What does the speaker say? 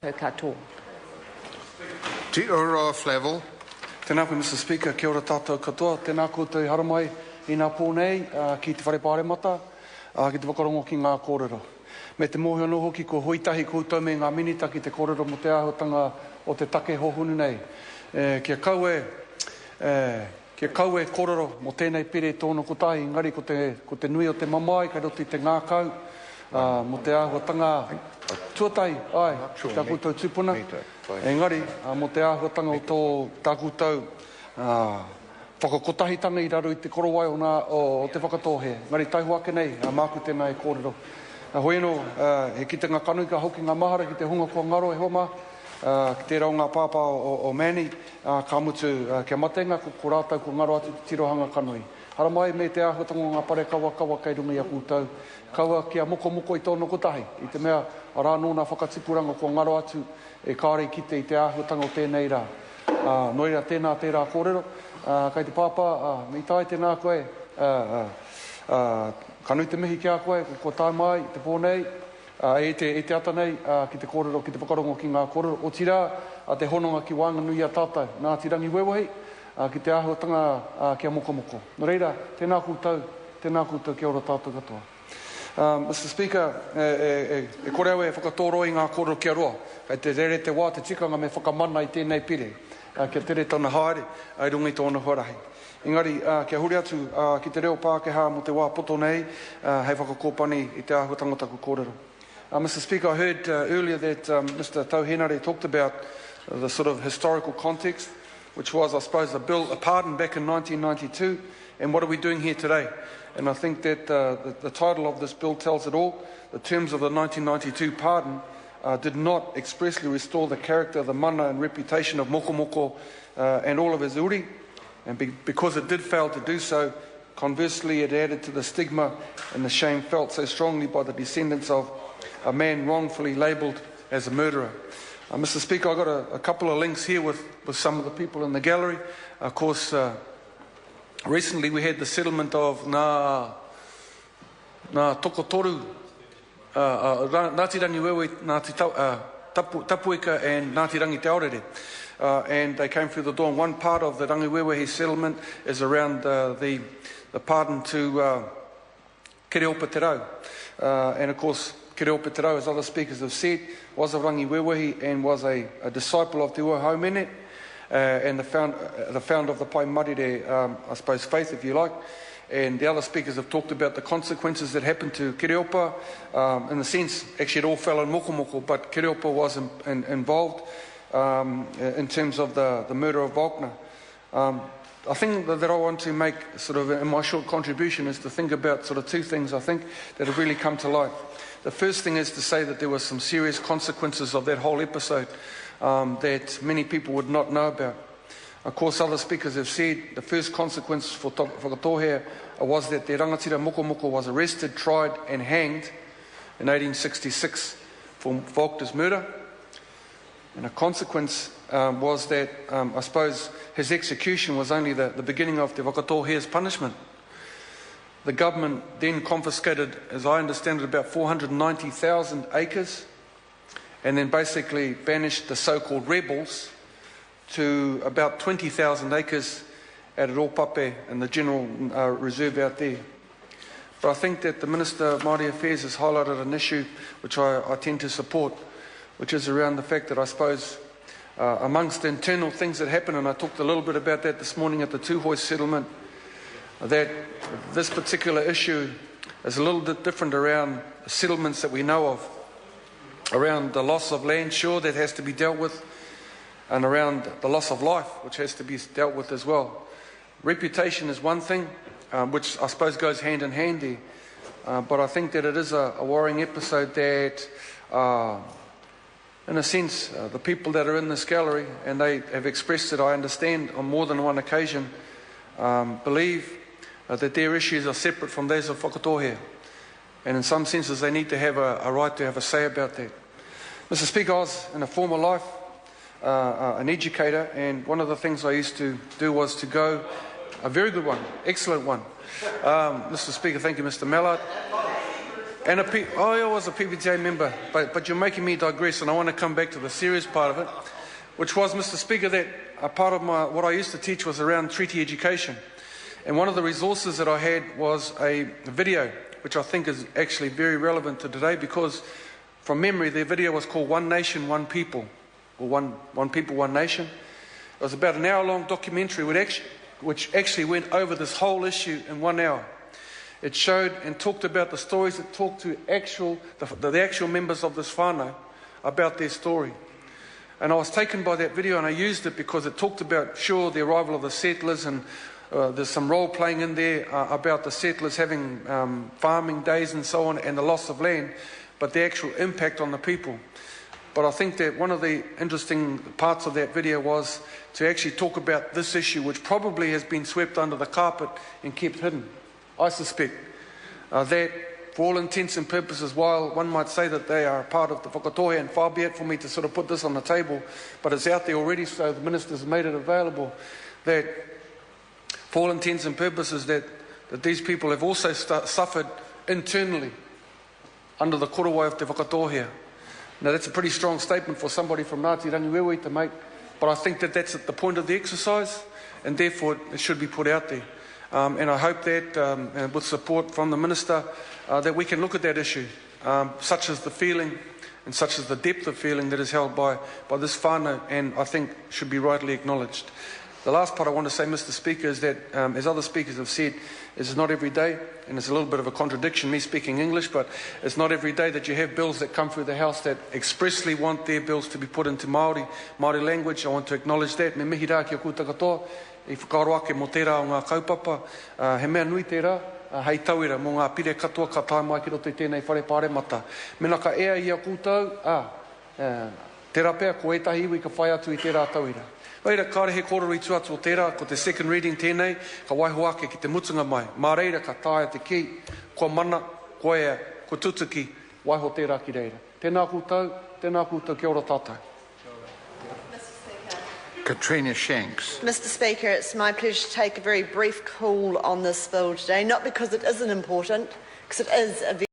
katoa. Te ora Flavel. Tēnā koe, Mr. Speaker, kia ora tātou katoa. Tēnā koutou haramai I ngā pōnei ki te wharepāre mata, ki te wakarongo ki ngā kōrero. Me te mōhio no hoki ko hoitahi koutou me ngā minita ki te kōrero mo te āhuatanga o te take hohunu nei. Kia kaue kōrero mo tēnei pere tōna kotahi, ngari ko te nui o te mamai, kai roti te ngākau, mo te āhuatanga tuatai, ai, tā koutou tūpuna. Engari, mo te āhuatanga o tā koutou whakakotahitanga I raro I te korowai o te whakatohe. Ngari taihu ake nei, māku tēnā e kōrero. Hoi anō, he ki te ngā kanui ka hoki ngā mahara ki te hunga kua ngaro e homa, ki te rau ngā pāpā o Mani, ka mutu kia matenga, ko rātau ko ngaro atu te tirohanga kanui. Hara mai me te āhuatanga o ngā pare kawa kei runga I a kūtau. Kaua kia mokomoko I tōna kotahi. I te mea, a rā nōna whakatipuranga ko ngaro atu e kāre kite I te āhuatanga o tēnei rā. Noira tēnā tērā kōrero. Kei te pāpā, mi tai tēnā koe, kanui te mihi kia koe, ko tai mai, te pōnei, e te ata nei, ki te kōrero, ki te whakarongo ki ngā kōrero. O tira, te hononga ki Whanganui a tātou, nā tirangi wewahi, ki te āhuatanga kia mokomoko. No reira, tēnā koutou kia ora tātou katoa. Mr. Speaker, e kore au e whakatoro I ngā kōrero kia roa. Kei te rere te wā, te tikanga me whakamana I tēnei pire. Kia tere tōna haere, ai runga I tōna horahi. Engari, kia huri atu ki te reo Pākehā mo te wā poto nei, hei whakakōpani I te āhuatanga taku kōrero. Mr. Speaker, I heard earlier that Mr. Tauhenare talked about the sort of historical context, which was, I suppose, a pardon back in 1992, and what are we doing here today? And I think that the title of this bill tells it all. The terms of the 1992 pardon did not expressly restore the character, the mana and reputation of Mokomoko and all of his uri. And because it did fail to do so, conversely it added to the stigma and the shame felt so strongly by the descendants of a man wrongfully labelled as a murderer. Mr. Speaker, I've got a couple of links here with some of the people in the gallery. Of course, recently we had the settlement of Ngā Tokotoru, Ngāti Rangiwewe, Ngāti Tapuika and Ngāti Rangi Te Aorere. And they came through the door. And one part of the Rangiwewe settlement is around the pardon to Kereopa Te Rau. And of course, Kereopa Te Rau, as other speakers have said, was a Rangiwewe and was a disciple of Te Ua Haumene, and the founder of the Pai Marire, I suppose, faith, if you like. And the other speakers have talked about the consequences that happened to Kereopa. In the sense, actually it all fell on Mokomoko, but Kereopa was involved in terms of the murder of Wagner. I think that I want to make, sort of, in my short contribution, is to think about sort of two things, I think, that have really come to light. The first thing is to say that there were some serious consequences of that whole episode that many people would not know about. Of course, other speakers have said the first consequence for Whakatohea was that the rangatira Mokomoko was arrested, tried and hanged in 1866 for Wagner's murder. And a consequence was that, I suppose, his execution was only the beginning of Te Whakatohea's punishment. The government then confiscated, as I understand it, about 490,000 acres, and then basically banished the so-called rebels to about 20,000 acres at Oropape and the general reserve out there. But I think that the Minister of Māori Affairs has highlighted an issue which I tend to support, which is around the fact that I suppose amongst the internal things that happen, and I talked a little bit about that this morning at the Tūhoi settlement, that this particular issue is a little bit different around settlements that we know of, around the loss of land, sure, that has to be dealt with, and around the loss of life, which has to be dealt with as well. Reputation is one thing, which I suppose goes hand in hand there, but I think that it is a worrying episode that, in a sense, the people that are in this gallery, and they have expressed it, I understand, on more than one occasion, believe that their issues are separate from those of Whakatohea. And in some senses, they need to have a right to have a say about that. Mr. Speaker, I was in a former life an educator, and one of the things I used to do was to go, a very good one, excellent one. Mr. Speaker, thank you, Mr. Mallard. And I was a PBTA member, but you're making me digress, and I want to come back to the serious part of it, which was, Mr. Speaker, that a part of what I used to teach was around treaty education. And one of the resources that I had was a video, which I think is actually very relevant to today, because from memory, the video was called One Nation, One People, or One People, One Nation. It was about an hour-long documentary which actually went over this whole issue in 1 hour. It showed and talked about the stories, it talked to the actual members of this whānau about their story. And I was taken by that video, and I used it because it talked about, sure, the arrival of the settlers, and there's some role-playing in there about the settlers having farming days and so on, and the loss of land, but the actual impact on the people. But I think that one of the interesting parts of that video was to actually talk about this issue, which probably has been swept under the carpet and kept hidden. I suspect that, for all intents and purposes, while one might say that they are a part of the whakatohe, and far be it for me to sort of put this on the table, but it's out there already, so the ministers made it available, that for all intents and purposes that these people have also suffered internally under the korowai of te whakatohea. Now, that's a pretty strong statement for somebody from Ngāti Rangiwewe to make, but I think that that's at the point of the exercise, and therefore it should be put out there. And I hope that, with support from the Minister, that we can look at that issue, such as the feeling and such as the depth of feeling that is held by this whānau, and I think should be rightly acknowledged. The last part I want to say, Mr. Speaker, is that, as other speakers have said, it's not every day, and it's a little bit of a contradiction, me speaking English, but it's not every day that you have bills that come through the House that expressly want their bills to be put into Māori language. I want to acknowledge that. Me mihi rā ki a kūtakatoa, I whakaaro ake mo tērā o ngā kaupapa, he mea nui tērā, hei tauira mo ngā pire katoa ka tae mai ki roto i tēnei whare pāre mata. Mena ka ea i a kūtau, tērā pēr, ko etahi iwi ka whai atu i tērā tauira. Reira, kāre he kōrero i tuatu o tērā, ko te second reading tēnei, ka waiho ake ki te mutunga mai. Mā reira, ka tāia te ki, ko mana, ko ea, ko tutuki, waiho tērā ki reira. Tēnā kūtau, kia ora tātou. Katrina Shanks. Mr. Speaker, it's my pleasure to take a very brief call on this bill today, not because it isn't important, because it is a very